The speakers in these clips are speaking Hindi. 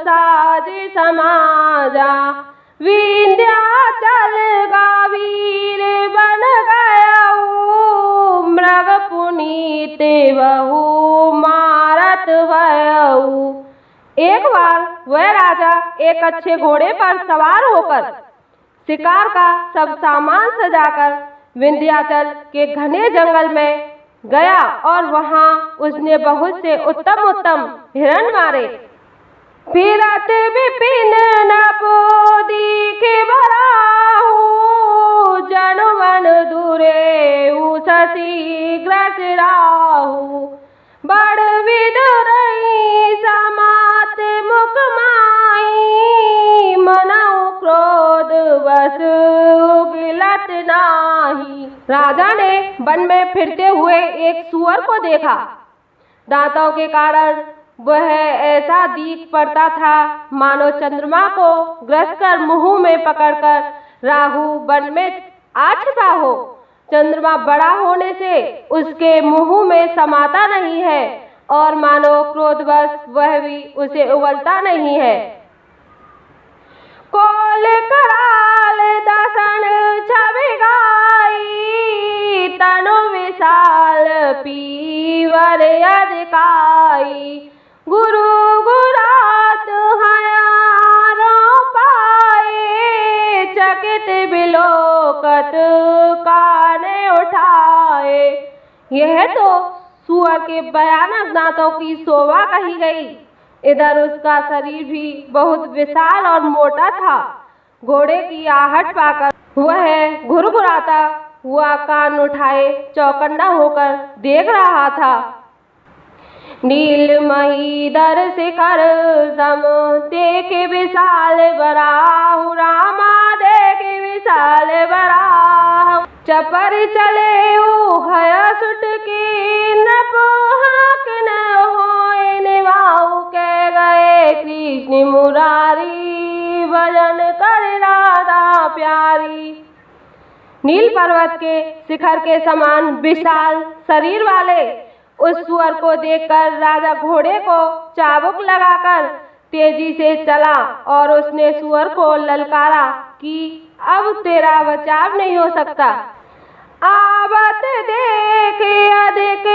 साज समाजा। विंध्याचल का वीर बन गयऊ, मृग पुनीत बहु मारत भयऊ। एक बार वह राजा एक अच्छे घोड़े पर सवार होकर शिकार का सब सामान सजाकर विंध्याचल के घने जंगल में गया और वहां उसने बहुत से उत्तम उत्तम हिरण मारे। फिरत विपिन नभ दिखे बराहु, जनु मन दूरेउ शशि ग्रसराहु। बड़ विदुरहि समात मुख माही, मनऊ क्रोध बस उगलत नाही। राजा ने वन में फिरते हुए एक सूअर को देखा। दांतों के कारण वह ऐसा दिख पड़ता था मानो चंद्रमा को ग्रस कर मुंह में पकड़कर राहु वन में आ छिपा हो। चंद्रमा बड़ा होने से उसके मुंह में समाता नहीं है और मानो क्रोधवश वह भी उसे उगलता नहीं है। कोल कराल दसन छवि गाई, तनु विशाल पीवर अधिकाई। गुरु गुरात हयारो पाए, चकित बिलोकत काने उठाए। यह तो सूअर के भयानक दांतों की शोभा कही गई। इधर उसका शरीर भी बहुत विशाल और मोटा था। घोड़े की आहट पाकर वह घुरघुराता हुआ कान उठाए चौकन्ना होकर देख रहा था। नील महीधर शिखर सम देखे विशाल बराहु, रामा देखे विशाल बराहु। चपर चले हया सुट की, नभ हाक न होए निभाऊ। कह गए कृष्ण मुरारी, भजन कर राधा प्यारी। नील पर्वत के शिखर के समान विशाल शरीर वाले उस सूअर को देखकर राजा घोड़े को चाबुक लगाकर तेजी से चला और उसने सूअर को ललकारा कि अब तेरा बचाव नहीं हो सकता। आवत देख अधिक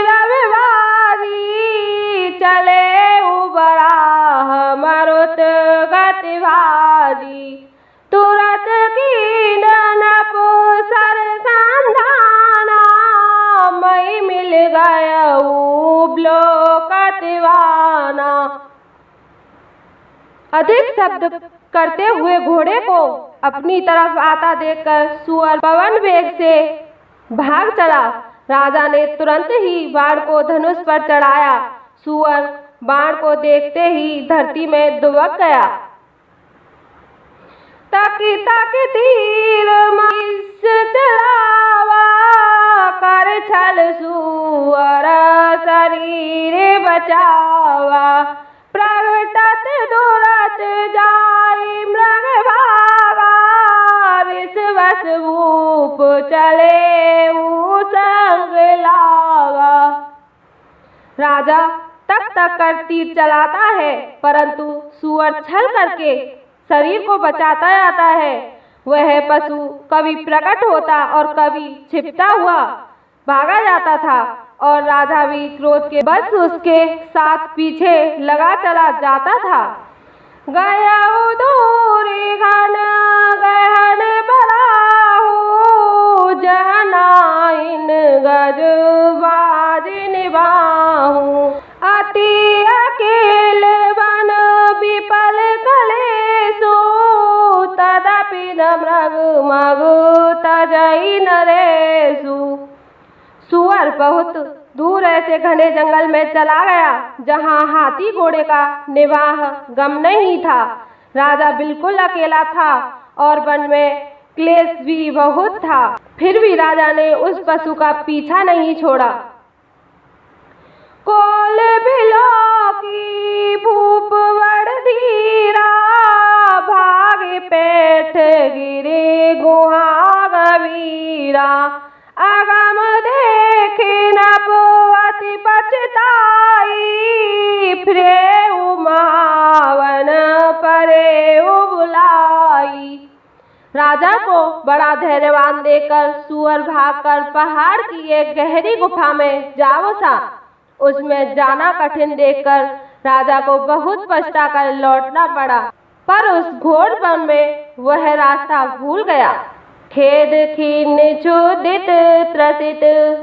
रविवारी, चले उबरा मरुत गति भारी। तुरत कीन नभ सर संधाना, मई मिल गयऊ ब्लोकतिवाना। अधिक शब्द करते हुए घोड़े को अपनी तरफ आता देखकर सूअर पवन वेग से भाग चला। राजा ने तुरंत ही बाण को धनुष पर चढ़ाया। सूअर बाण को देखते ही धरती में दुबक गया। ताकि ताकि तीर महिष चलावा, कर छल सूअर शरीर बचावा। प्रगटत दुरत जाई मृग भागा, रिसवस भूप चले ऊ संग लावा। राजा तक तक कर तीर चलाता है परंतु सूअर छल करके शरीर को बचाता जाता है। वह पशु कभी प्रकट होता और कभी छिपता हुआ भागा जाता था और राजा भी क्रोध के बस उसके साथ पीछे लगा चला जाता था। गया दूरी घन गहन बराहु, जहनाइन गज बाज निभाहु। अति अकेल बन विपल कलेसु, तदपि न मृग मगु तजई नरेसु। सूअर बहुत दूर ऐसे घने जंगल में चला गया जहाँ हाथी घोड़े का निवाह गम नहीं था। राजा बिल्कुल अकेला था और वन में क्लेश भी बहुत था। फिर भी राजा ने उस पशु का पीछा नहीं छोड़ा। कोल बिलो की भूप बड़ धीरा, भागे पेट गिरे गुहा गवीरा। आगम देखे नभ अति पछताई, फिरे महावन राजा को बड़ा धैर्यवान देखकर सूअर भागकर पहाड़ की एक गहरी गुफा में जा बसा। उसमें जाना कठिन देखकर राजा को बहुत पछता कर लौटना पड़ा, पर उस घोर वन में वह रास्ता भूल गया। खेद खीन क्षुधित त्रसित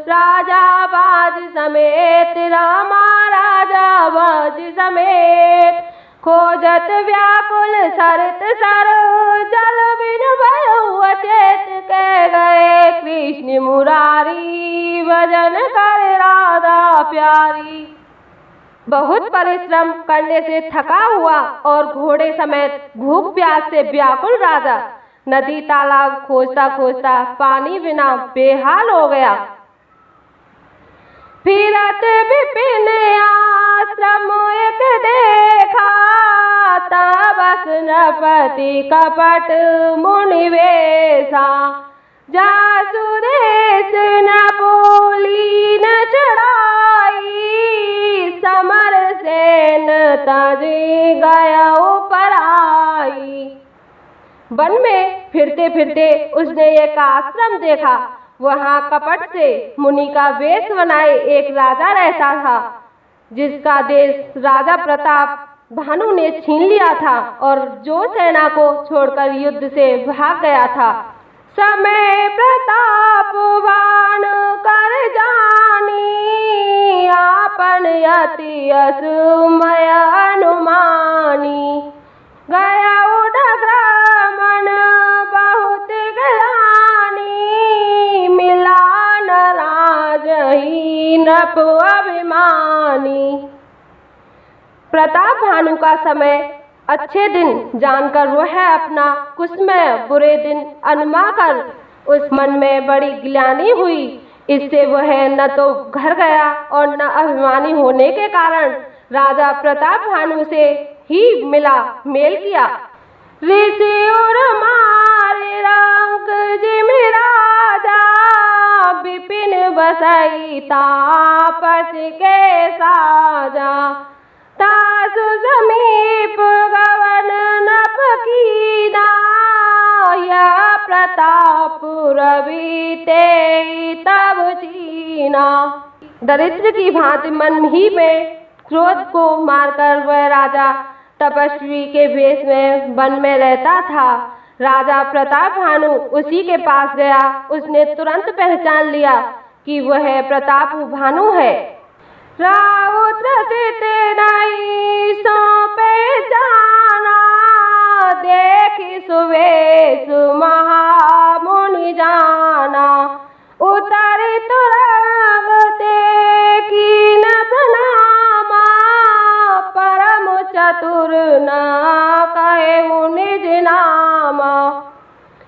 राजा बाज समेत, रामा राजा बाज समेत, खोजत व्याकुल सरत सर, जल बिन भयउ अचेत, कह गए कृष्ण मुरारी, भजन कर राधा प्यारी। बहुत परिश्रम करने से थका हुआ और घोड़े समेत भूख प्यास से व्याकुल राजा नदी तालाब खोजता खोजता पानी बिना बेहाल हो गया। फिरत विपिन आश्रम एक देखा, तब नृपति कपट मुनि वेशा, जा सुरेश न बोली न चढ़ाई, समर सेन तज गया पराई। वन में फिरते फिरते उसने एक आश्रम देखा। वहाँ कपट से मुनि का वेश बनाए एक राजा रहता था, जिसका देश राजा प्रताप भानु ने छीन लिया था और जो सेना को छोड़कर युद्ध से भाग गया था। समय प्रताप बाण कर जानी, आपन अति असमय अनुमानी, गया उडग्रमन बहुत ग्लानि, मिला न राजही नृप अभिमानी। प्रताप भानु का समय अच्छे दिन जानकर वह अपना कुसमय बुरे दिन अनुमा कर उस मन में बड़ी ग्लानि हुई। इससे वह न तो घर गया और न अभिमानी होने के कारण राजा प्रताप भानु से ही मिला मेल किया। ऋषि और मारे रंग जिम राजा, विपिन बसई तापस के साजा, तासु समीप गवन नप कीना, यह प्रताप रवि ते तब चीना। दरिद्र की भांति मन ही में क्रोध को मारकर वह राजा तपस्वी के वेश में वन में रहता था। राजा प्रताप भानु उसी के पास गया। उसने तुरंत पहचान लिया कि वह प्रताप भानु है। राउत सित नहीं सौंपे जाना, देखी सुवेश महामुनि जाना, उतरी तुरंग देखी न प्रणामा, परम चतुर न कहे निज नामा।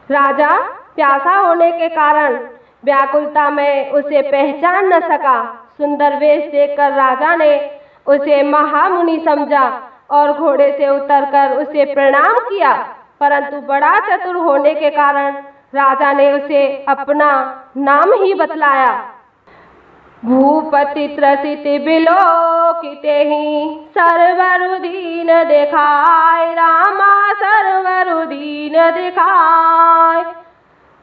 राजा प्यासा होने के कारण व्याकुलता में उसे पहचान न सका। सुंदर वेश देखकर राजा ने उसे महामुनि समझा और घोड़े से उतरकर उसे प्रणाम किया, परंतु बड़ा चतुर होने के कारण राजा ने उसे अपना नाम ही बतलाया। भूपति त्रसित बिलोकिते ही, सर्वरुदीन दिखाय, रामा सर्वरुदीन दिखाय,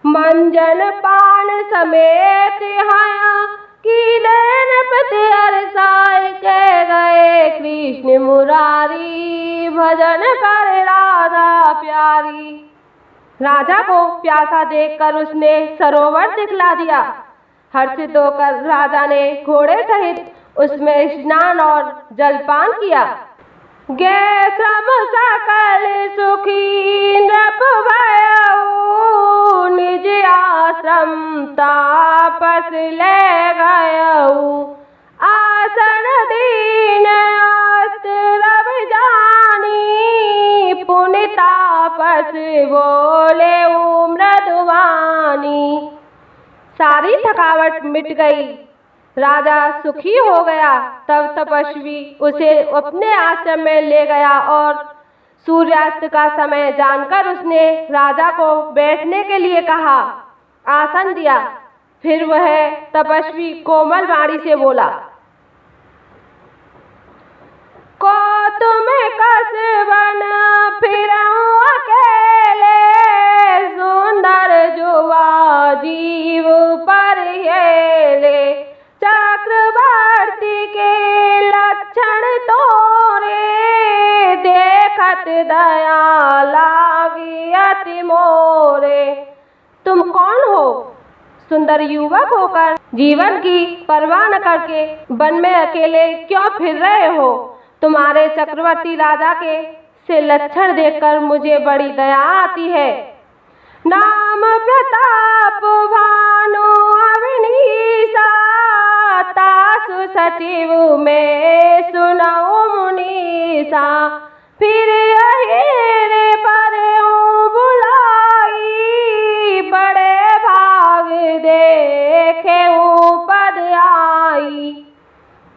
मंजन पान समेत हया, कीलन पति अरसाय, कह गए कृष्ण मुरारी, भजन कर राधा प्यारी। राजा को प्यासा देखकर उसने सरोवर दिखला दिया। हर्षित होकर राजा ने घोड़े सहित उसमें स्नान और जलपान किया। गे श्रम सकल सुखी नृप भयउ, निज आश्रम तापस ले गयउ, आसन दीन अस्त्र रवि जानी, पुनि तापस बोले मृदुवानी। सारी थकावट मिट गई। राजा सुखी हो गया। तब तपस्वी उसे अपने आश्रम में ले गया और सूर्यास्त का समय जानकर उसने राजा को बैठने के लिए कहा, आसन दिया। फिर वह तपस्वी कोमल वाणी से बोला, को तुम्हें कसबन फिरऊं अकेले, सुन अति दया लागी अति मोरे। तुम कौन हो? सुंदर युवक होकर जीवन की परवाह न करके वन में अकेले क्यों फिर रहे हो? तुम्हारे चक्रवर्ती राजा के से लक्षण देखकर मुझे बड़ी दया आती है। नाम प्रताप भानु अवनीसा, तासु सचिव में सुनऊ मुनीसा। फिर यही पर बुलाई, बड़े भाग देखे पद आई।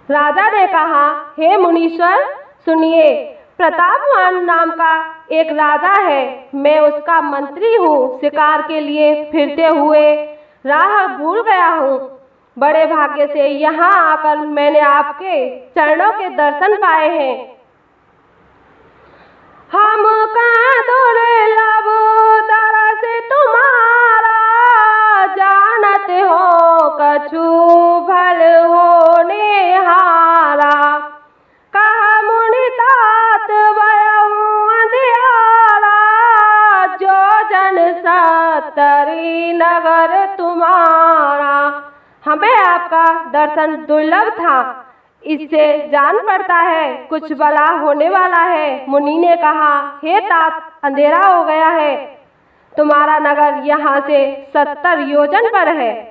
राजा ने कहा, हे मुनीश्वर सुनिए, प्रतापवान नाम का एक राजा है। मैं उसका मंत्री हूँ। शिकार के लिए फिरते हुए राह भूल गया हूँ। बड़े भाग्य से यहाँ आकर मैंने आपके चरणों के दर्शन पाए हैं। हम कहाँ दुर्लभ दरस तुम्हारा, जानत हो कछु भल होने हारा। कहा मुनि तात भयउ अंधियारा, जो जन सतरी नगर तुम्हारा। हमें आपका दर्शन दुर्लभ था, इससे जान पड़ता है कुछ भला होने वाला है। मुनि ने कहा, हे तात, अंधेरा हो गया है। तुम्हारा नगर यहाँ से 70 योजन पर है।